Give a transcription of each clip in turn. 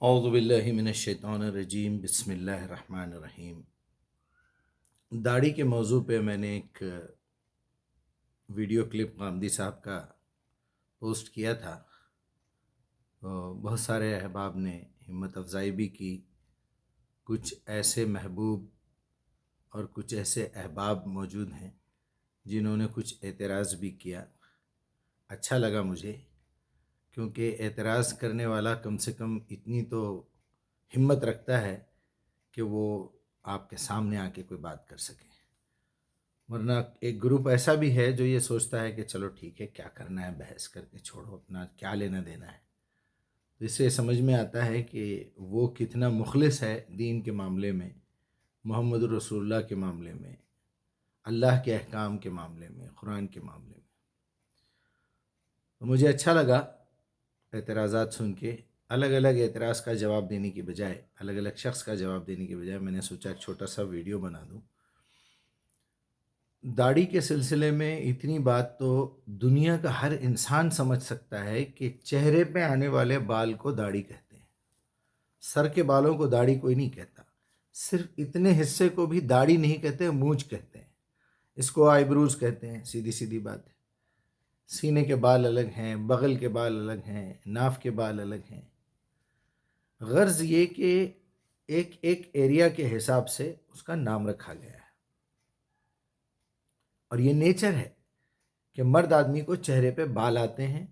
اعوذ باللہ من الشیطان الرجیم، بسم اللہ الرحمن الرحیم۔ داڑھی کے موضوع پہ میں نے ایک ویڈیو کلپ غامدی صاحب کا پوسٹ کیا تھا۔ بہت سارے احباب نے ہمت افزائی بھی کی، کچھ ایسے محبوب اور کچھ ایسے احباب موجود ہیں جنہوں نے کچھ اعتراض بھی کیا۔ اچھا لگا مجھے، کیونکہ اعتراض کرنے والا کم سے کم اتنی تو ہمت رکھتا ہے کہ وہ آپ کے سامنے آ کے کوئی بات کر سکے، ورنہ ایک گروپ ایسا بھی ہے جو یہ سوچتا ہے کہ چلو ٹھیک ہے، کیا کرنا ہے، بحث کر کے چھوڑو، اپنا کیا لینا دینا ہے۔ تو اس سے سمجھ میں آتا ہے کہ وہ کتنا مخلص ہے دین کے معاملے میں، محمد رسول اللہ کے معاملے میں، اللہ کے احکام کے معاملے میں، قرآن کے معاملے میں۔ تو مجھے اچھا لگا اعتراضات سن کے۔ الگ الگ اعتراض کا جواب دینے کی بجائے، الگ الگ شخص کا جواب دینے کی بجائے میں نے سوچا ایک چھوٹا سا ویڈیو بنا دوں۔ داڑھی کے سلسلے میں اتنی بات تو دنیا کا ہر انسان سمجھ سکتا ہے کہ چہرے پہ آنے والے بال کو داڑھی کہتے ہیں، سر کے بالوں کو داڑھی کوئی نہیں کہتا۔ صرف اتنے حصے کو بھی داڑھی نہیں کہتے، مونچھ کہتے ہیں، اس کو آئی بروز کہتے ہیں۔ سیدھی سیدھی بات ہے۔ سینے کے بال الگ ہیں، بغل کے بال الگ ہیں، ناف کے بال الگ ہیں۔ غرض یہ کہ ایک ایک ایریا کے حساب سے اس کا نام رکھا گیا ہے، اور یہ نیچر ہے کہ مرد آدمی کو چہرے پہ بال آتے ہیں،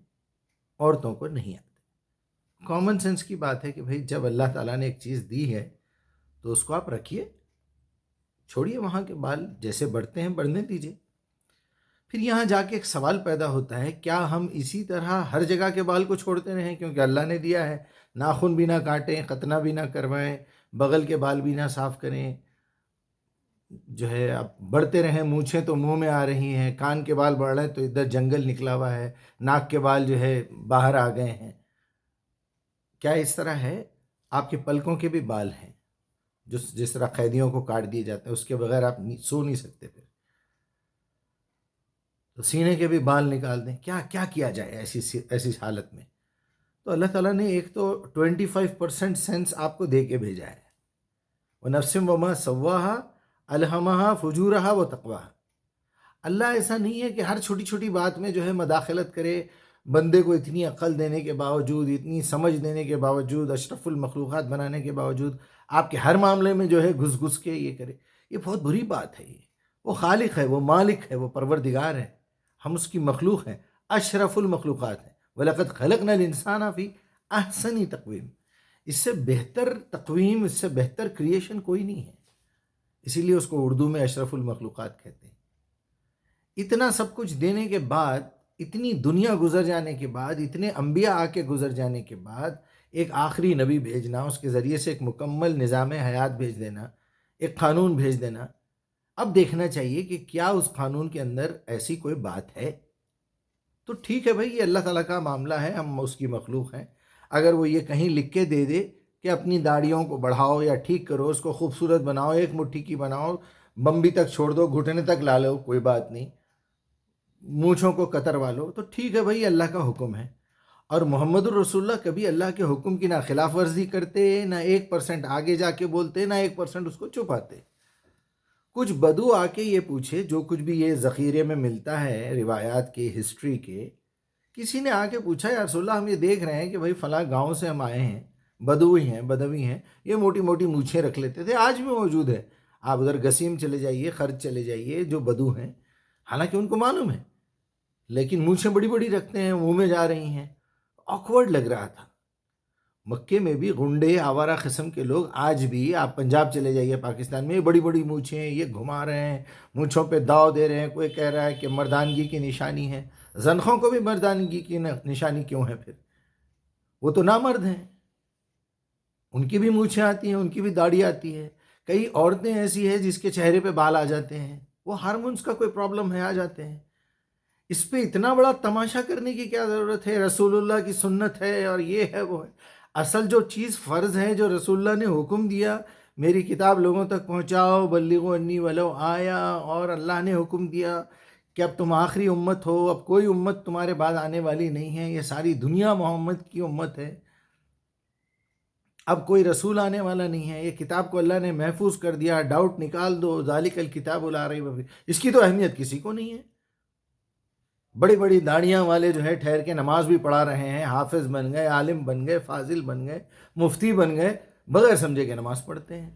عورتوں کو نہیں آتے۔ کامن سینس کی بات ہے کہ بھئی جب اللہ تعالیٰ نے ایک چیز دی ہے تو اس کو آپ رکھیے، چھوڑیے وہاں کے بال جیسے بڑھتے ہیں بڑھنے دیجیے۔ پھر یہاں جا کے ایک سوال پیدا ہوتا ہے، کیا ہم اسی طرح ہر جگہ کے بال کو چھوڑتے رہیں کیونکہ اللہ نے دیا ہے؟ ناخن بھی نہ کاٹیں، ختنہ بھی نہ کروائیں، بغل کے بال بھی نہ صاف کریں، جو ہے آپ بڑھتے رہیں، مونچھیں تو منہ میں آ رہی ہیں، کان کے بال بڑھ رہے ہیں تو ادھر جنگل نکلا ہوا ہے، ناک کے بال جو ہے باہر آ گئے ہیں۔ کیا اس طرح ہے؟ آپ کے پلکوں کے بھی بال ہیں، جس طرح قیدیوں کو کاٹ دیے جاتے ہیں، اس کے بغیر آپ سو نہیں سکتے۔ پھر تو سینے کے بھی بال نکال دیں، کیا کیا جائے ایسی حالت میں؟ تو اللہ تعالیٰ نے ایک تو 25% سینس آپ کو دے کے بھیجا ہے۔ وَنَفْسٍ وَمَا سَوَّاهَا أَلْهَمَهَا فُجُورَهَا وَتَقْوَاهَا۔ اللہ ایسا نہیں ہے کہ ہر چھوٹی چھوٹی بات میں جو ہے مداخلت کرے، بندے کو اتنی عقل دینے کے باوجود، اتنی سمجھ دینے کے باوجود، اشرف المخلوقات بنانے کے باوجود آپ کے ہر معاملے میں جو ہے گھس گھس کے یہ کرے۔ یہ بہت بری بات ہے۔ وہ خالق ہے، وہ مالک ہے، وہ پروردگار ہے، ہم اس کی مخلوق ہیں، اشرف المخلوقات ہیں۔ وَلَقَدْ خَلَقْنَا الْإِنسَانَ فِي أَحْسَنِ تَقْوِيمٍ۔ اس سے بہتر تقویم، اس سے بہتر کریشن کوئی نہیں ہے، اسی لیے اس کو اردو میں اشرف المخلوقات کہتے ہیں۔ اتنا سب کچھ دینے کے بعد، اتنی دنیا گزر جانے کے بعد، اتنے انبیاء آ کے گزر جانے کے بعد، ایک آخری نبی بھیجنا، اس کے ذریعے سے ایک مکمل نظام حیات بھیج دینا، ایک قانون بھیج دینا۔ اب دیکھنا چاہیے کہ کیا اس قانون کے اندر ایسی کوئی بات ہے؟ تو ٹھیک ہے بھائی، یہ اللہ تعالیٰ کا معاملہ ہے، ہم اس کی مخلوق ہیں۔ اگر وہ یہ کہیں لکھ کے دے دے کہ اپنی داڑھیوں کو بڑھاؤ یا ٹھیک کرو، اس کو خوبصورت بناؤ، ایک مٹھی کی بناؤ، بمبی تک چھوڑ دو، گھٹنے تک لا لو، کوئی بات نہیں، مونچھوں کو کتروا لو، تو ٹھیک ہے بھائی، اللہ کا حکم ہے۔ اور محمد الرسول اللہ کبھی اللہ کے حکم کی نہ خلاف ورزی کرتے، نہ 1% آگے جا کے بولتے، نہ 1% اس کو چھپاتے۔ کچھ بدو آ کے یہ پوچھے، جو کچھ بھی یہ ذخیرے میں ملتا ہے روایات کے، ہسٹری کے، کسی نے آ کے پوچھا، یا رسول اللہ ہم یہ دیکھ رہے ہیں کہ بھائی فلاں گاؤں سے ہم آئے ہیں، بدوی ہیں، یہ موٹی موٹی مونچھیں رکھ لیتے تھے، آج بھی موجود ہے۔ آپ ادھر گسیم چلے جائیے، خرچ چلے جائیے، جو بدو ہیں، حالانکہ ان کو معلوم ہے، لیکن مونچھیں بڑی بڑی رکھتے ہیں، منہ میں جا رہی ہیں۔ آکورڈ لگ رہا تھا۔ مکے میں بھی غنڈے آوارہ قسم کے لوگ آج بھی، آپ پنجاب چلے جائیے پاکستان میں، بڑی بڑی مونچھیں یہ گھما رہے ہیں، مونچھوں پہ داؤ دے رہے ہیں۔ کوئی کہہ رہا ہے کہ مردانگی کی نشانی ہے۔ زنخوں کو بھی مردانگی کی نشانی کیوں ہے پھر؟ وہ تو نامرد ہیں، ان کی بھی مونچھیں آتی ہیں، ان کی بھی داڑھی آتی ہے۔ کئی عورتیں ایسی ہیں جس کے چہرے پہ بال آ جاتے ہیں، وہ ہارمونز کا کوئی پرابلم ہے، آ جاتے ہیں۔ اس پہ اتنا بڑا تماشا کرنے کی کیا ضرورت ہے؟ رسول اللہ کی سنت ہے اور یہ ہے وہ ہے۔ اصل جو چیز فرض ہے، جو رسول اللہ نے حکم دیا، میری کتاب لوگوں تک پہنچاؤ، بلغوا انی ولو آیا، اور اللہ نے حکم دیا کہ اب تم آخری امت ہو، اب کوئی امت تمہارے بعد آنے والی نہیں ہے، یہ ساری دنیا محمد کی امت ہے۔ اب کوئی رسول آنے والا نہیں ہے، یہ کتاب کو اللہ نے محفوظ کر دیا، ڈاؤٹ نکال دو، ذالک الکتاب لا ریب فیہ، اس کی تو اہمیت کسی کو نہیں ہے۔ بڑی بڑی داڑیاں والے جو ہے ٹھہر کے نماز بھی پڑھا رہے ہیں، حافظ بن گئے، عالم بن گئے، فاضل بن گئے، مفتی بن گئے، بغیر سمجھے کہ نماز پڑھتے ہیں۔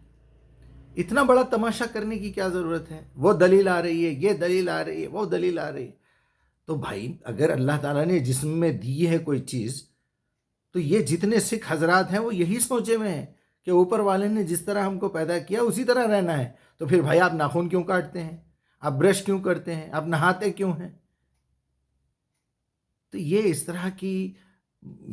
اتنا بڑا تماشا کرنے کی کیا ضرورت ہے؟ وہ دلیل آ رہی ہے، یہ دلیل آ رہی ہے، وہ دلیل آ رہی ہے۔ تو بھائی اگر اللہ تعالیٰ نے جسم میں دی ہے کوئی چیز، تو یہ جتنے سکھ حضرات ہیں وہ یہی سوچے ہوئے ہیں کہ اوپر والے نے جس طرح ہم کو پیدا کیا اسی طرح رہنا ہے۔ تو پھر بھائی آپ ناخن کیوں کاٹتے ہیں؟ آپ برش کیوں کرتے ہیں؟ آپ نہاتے کیوں ہیں؟ تو یہ اس طرح کی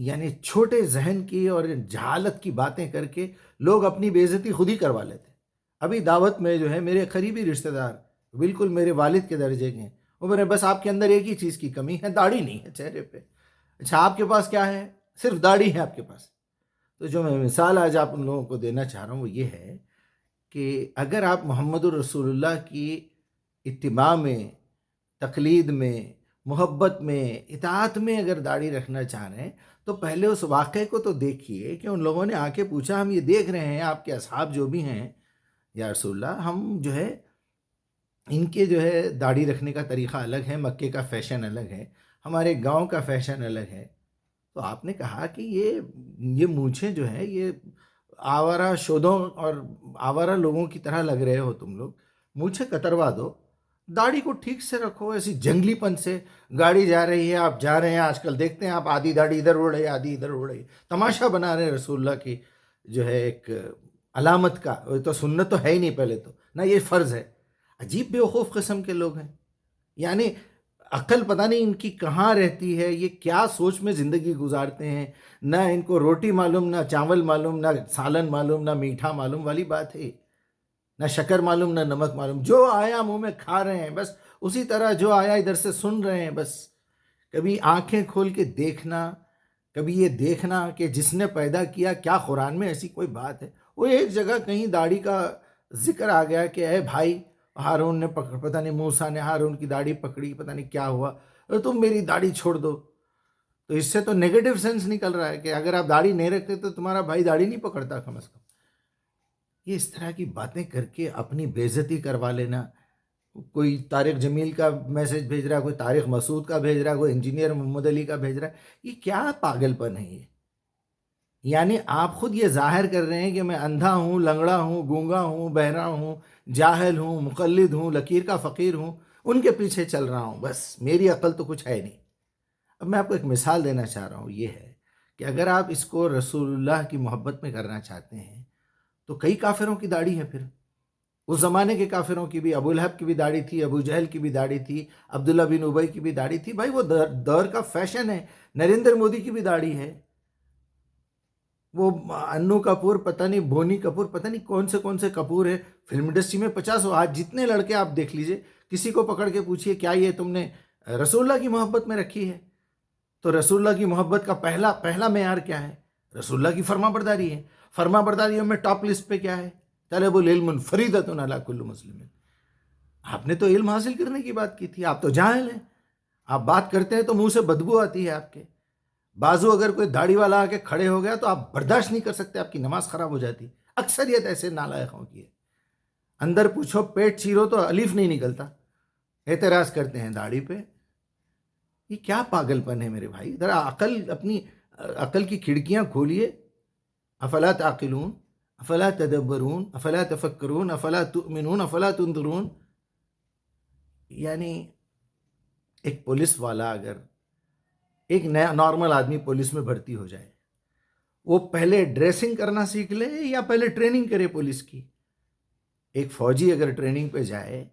یعنی چھوٹے ذہن کی اور جہالت کی باتیں کر کے لوگ اپنی بے عزتی خود ہی کروا لیتے ہیں۔ ابھی دعوت میں جو ہے میرے قریبی رشتہ دار بالکل میرے والد کے درجے کے ہیں، وہ بولے بس آپ کے اندر ایک ہی چیز کی کمی ہے، داڑھی نہیں ہے چہرے پہ۔ اچھا آپ کے پاس کیا ہے؟ صرف داڑھی ہے آپ کے پاس۔ تو جو میں مثال آج آپ ان لوگوں کو دینا چاہ رہا ہوں وہ یہ ہے کہ اگر آپ محمد الرسول اللہ کی اتباع میں، تقلید میں، محبت میں، اطاعت میں اگر داڑھی رکھنا چاہ رہے ہیں تو پہلے اس واقعے کو تو دیکھیے کہ ان لوگوں نے آ کے پوچھا ہم یہ دیکھ رہے ہیں آپ کے اصحاب جو بھی ہیں یا رسول اللہ، ہم جو ہے ان کے جو ہے داڑھی رکھنے کا طریقہ الگ ہے، مکے کا فیشن الگ ہے، ہمارے گاؤں کا فیشن الگ ہے۔ تو آپ نے کہا کہ یہ مونچھیں جو ہے یہ آوارہ شودوں اور آوارہ لوگوں کی طرح لگ رہے ہو تم لوگ، مونچھیں کتروا دو، داڑھی کو ٹھیک سے رکھو۔ ایسی جنگلی پن سے گاڑی جا رہی ہے، آپ جا رہے ہیں، آج کل دیکھتے ہیں آپ آدھی داڑھی ادھر اڑ رہی ہے، آدھی ادھر اڑ رہی ہے، تماشا بنا رہے ہیں رسول اللہ کی جو ہے ایک علامت کا۔ وہ تو سنت تو ہے ہی نہیں پہلے تو، نہ یہ فرض ہے۔ عجیب بیوقوف قسم کے لوگ ہیں، یعنی عقل پتہ نہیں ان کی کہاں رہتی ہے، یہ کیا سوچ میں زندگی گزارتے ہیں، نہ ان کو روٹی معلوم، نہ چاول معلوم، نہ سالن معلوم، نہ میٹھا معلوم والی بات ہے، نہ شکر معلوم، نہ نمک معلوم، جو آیا منہ میں کھا رہے ہیں بس، اسی طرح جو آیا ادھر سے سن رہے ہیں بس۔ کبھی آنکھیں کھول کے دیکھنا، کبھی یہ دیکھنا کہ جس نے پیدا کیا کیا قرآن میں ایسی کوئی بات ہے؟ وہ ایک جگہ کہیں داڑھی کا ذکر آ گیا کہ اے بھائی ہارون نے پتہ نہیں موسیٰ نے ہارون کی داڑھی پکڑی، پتہ نہیں کیا ہوا، تم میری داڑھی چھوڑ دو۔ تو اس سے تو نیگیٹو سینس نکل رہا ہے کہ اگر آپ داڑھی نہیں رکھتے تو تمہارا بھائی داڑھی نہیں پکڑتا کم از کم۔ یہ اس طرح کی باتیں کر کے اپنی بے عزتی کروا لینا، کوئی طارق جمیل کا میسج بھیج رہا ہے، کوئی طارق مسعود کا بھیج رہا ہے، کوئی انجینئر محمد علی کا بھیج رہا ہے، یہ کیا پاگل پن ہے یہ؟ یعنی آپ خود یہ ظاہر کر رہے ہیں کہ میں اندھا ہوں، لنگڑا ہوں، گونگا ہوں، بہرا ہوں، جاہل ہوں، مقلد ہوں، لکیر کا فقیر ہوں، ان کے پیچھے چل رہا ہوں، بس میری عقل تو کچھ ہے نہیں۔ اب میں آپ کو ایک مثال دینا چاہ رہا ہوں، یہ ہے کہ اگر آپ اس کو رسول اللہ کی محبت میں کرنا چاہتے ہیں تو کئی کافروں کی داڑھی ہے پھر۔ اس زمانے کے کافروں کی بھی، ابو لہب کی بھی داڑھی تھی، ابو جہل کی بھی داڑھی تھی، عبداللہ بن ابی کی بھی داڑھی تھی، بھائی وہ دور کا فیشن ہے۔ نریندر مودی کی بھی داڑھی ہے، وہ انو کپور، پتہ نہیں بونی کپور، پتہ نہیں کون سے کپور ہے، فلم انڈسٹری میں 50 آج جتنے لڑکے آپ دیکھ لیجئے، کسی کو پکڑ کے پوچھئے کیا یہ تم نے رسول اللہ کی محبت میں رکھی ہے؟ تو رسول اللہ کی محبت کا پہلا معیار کیا ہے؟ رسول اللہ کی فرما برداری ہے۔ فرما برداریوں میں ٹاپ لسٹ پہ کیا ہے؟ طلب العلم فریضۃ علی کل مسلم۔ آپ نے تو علم حاصل کرنے کی بات کی تھی، آپ تو جاہل ہیں، آپ بات کرتے ہیں تو منہ سے بدبو آتی ہے آپ کے۔ بازو اگر کوئی داڑھی والا آ کے کھڑے ہو گیا تو آپ برداشت نہیں کر سکتے، آپ کی نماز خراب ہو جاتی۔ اکثریت ایسے نالائقوں کی ہے۔ اندر پوچھو پیٹ چیرو تو الف نہیں نکلتا، اعتراض کرتے ہیں داڑھی پہ۔ یہ کیا پاگل پن ہے میرے بھائی؟ ذرا اپنی عقل کی کھڑکیاں کھولیے۔ افلا تعقلون، افلا تدبرون، افلا تفکرون، افلا تؤمنون، افلا تنظرون۔ یعنی ایک پولیس والا اگر ایک نیا نارمل آدمی پولیس میں بھرتی ہو جائے، وہ پہلے ڈریسنگ کرنا سیکھ لے یا پہلے ٹریننگ کرے پولیس کی؟ ایک فوجی اگر ٹریننگ پہ جائے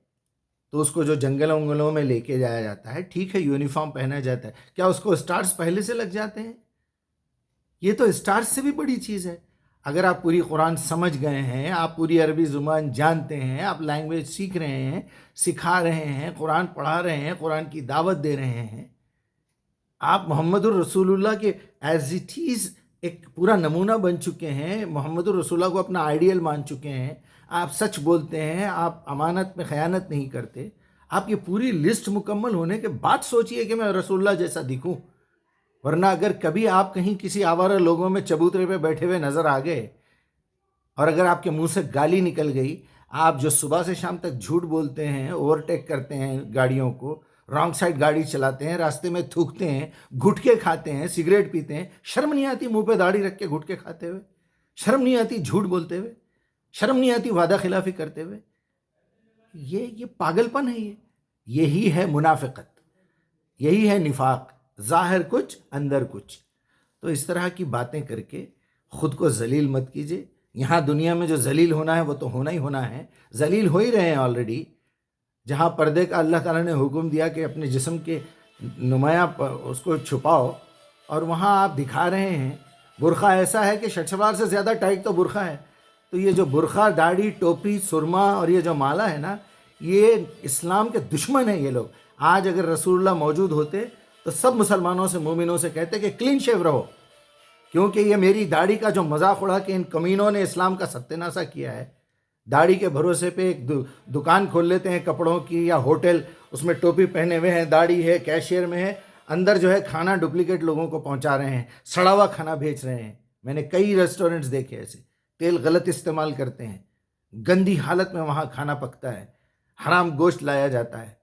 تو اس کو جو جنگلوں ونگلوں میں لے کے جایا جاتا ہے، ٹھیک ہے یونیفارم پہنا جاتا ہے، کیا اس کو اسٹارز پہلے سے لگ جاتے ہیں؟ یہ تو اسٹارز سے بھی بڑی چیز ہے۔ اگر آپ پوری قرآن سمجھ گئے ہیں، آپ پوری عربی زبان جانتے ہیں، آپ لینگویج سیکھ رہے ہیں، سکھا رہے ہیں، قرآن پڑھا رہے ہیں، قرآن کی دعوت دے رہے ہیں، آپ محمد الرسول اللہ کے ایز اٹ از ایک پورا نمونہ بن چکے ہیں، محمد الرسول اللہ کو اپنا آئیڈیل مان چکے ہیں، آپ سچ بولتے ہیں، آپ امانت میں خیانت نہیں کرتے، آپ یہ پوری لسٹ مکمل ہونے کے بعد سوچئے کہ میں رسول اللہ جیسا دکھوں، ورنہ اگر کبھی آپ کہیں کسی آوارہ لوگوں میں چبوترے پہ بیٹھے ہوئے نظر آ گئے اور اگر آپ کے منہ سے گالی نکل گئی، آپ جو صبح سے شام تک جھوٹ بولتے ہیں، اوورٹیک کرتے ہیں گاڑیوں کو، رانگ سائڈ گاڑی چلاتے ہیں، راستے میں تھوکتے ہیں، گھٹکے کھاتے ہیں، سگریٹ پیتے ہیں، شرم نہیں آتی منہ پہ داڑھی رکھ کے گھٹکے کھاتے ہوئے؟ شرم نہیں آتی جھوٹ بولتے ہوئے؟ شرم نہیں آتی وعدہ خلافی کرتے ہوئے؟ یہ پاگل پن ہے، یہی ہے منافقت، یہی ہے نفاق، ظاہر کچھ اندر کچھ۔ تو اس طرح کی باتیں کر کے خود کو ذلیل مت کیجیے۔ یہاں دنیا میں جو ذلیل ہونا ہے وہ تو ہونا ہی ہونا ہے، ذلیل ہو ہی رہے ہیں آلریڈی۔ جہاں پردے کا اللہ تعالیٰ نے حکم دیا کہ اپنے جسم کے نمایاں اس کو چھپاؤ، اور وہاں آپ دکھا رہے ہیں برقع ایسا ہے کہ شلوار سے زیادہ ٹائٹ تو برقع ہے۔ تو یہ جو برقع، داڑھی، ٹوپی، سرما اور یہ جو مالا ہے نا، یہ اسلام کے دشمن ہیں یہ لوگ۔ آج اگر رسول اللہ موجود ہوتے تو سب مسلمانوں سے، مومنوں سے کہتے کہ کلین شیو رہو، کیونکہ یہ میری داڑھی کا جو مذاق اڑا کے ان کمینوں نے اسلام کا ستیہ کیا ہے۔ داڑھی کے بھروسے پہ ایک دکان کھول لیتے ہیں کپڑوں کی یا ہوٹل، اس میں ٹوپی پہنے ہوئے ہیں، داڑھی ہے، کیشیئر میں ہے، اندر جو ہے کھانا ڈپلیکیٹ لوگوں کو پہنچا رہے ہیں، سڑا ہوا کھانا بیچ رہے ہیں۔ میں نے کئی ریسٹورنٹس دیکھے ایسے، تیل غلط استعمال کرتے ہیں، گندی حالت میں وہاں کھانا پکتا ہے، حرام گوشت لایا جاتا ہے۔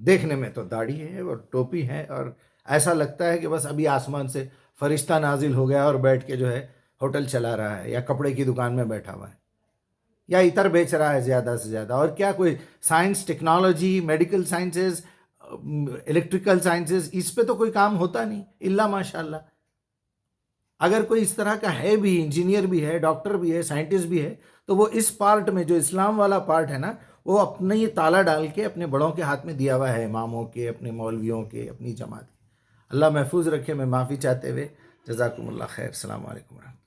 دیکھنے میں تو داڑھی ہے اور ٹوپی ہے اور ایسا لگتا ہے کہ بس ابھی آسمان سے فرشتہ نازل ہو گیا اور بیٹھ کے جو ہے ہوٹل چلا رہا ہے یا کپڑے کی دکان میں بیٹھا ہوا ہے یا عطر بیچ رہا ہے زیادہ سے زیادہ۔ اور کیا کوئی science, technology, medical sciences, electrical sciences, اس پہ تو کوئی کام ہوتا نہیں الا ماشاء اللہ۔ اگر کوئی اس طرح کا ہے بھی، انجینئر بھی ہے، ڈاکٹر بھی ہے، سائنٹسٹ بھی ہے، تو وہ اس پارٹ میں جو اسلام والا پارٹ ہے نا، وہ اپنے یہ تالا ڈال کے اپنے بڑوں کے ہاتھ میں دیا ہوا ہے، اماموں کے، اپنے مولویوں کے، اپنی جماعت کے۔ اللہ محفوظ رکھے۔ میں معافی چاہتے ہوئے جزاکم اللہ خیر، السلام علیکم ورحمۃ اللہ۔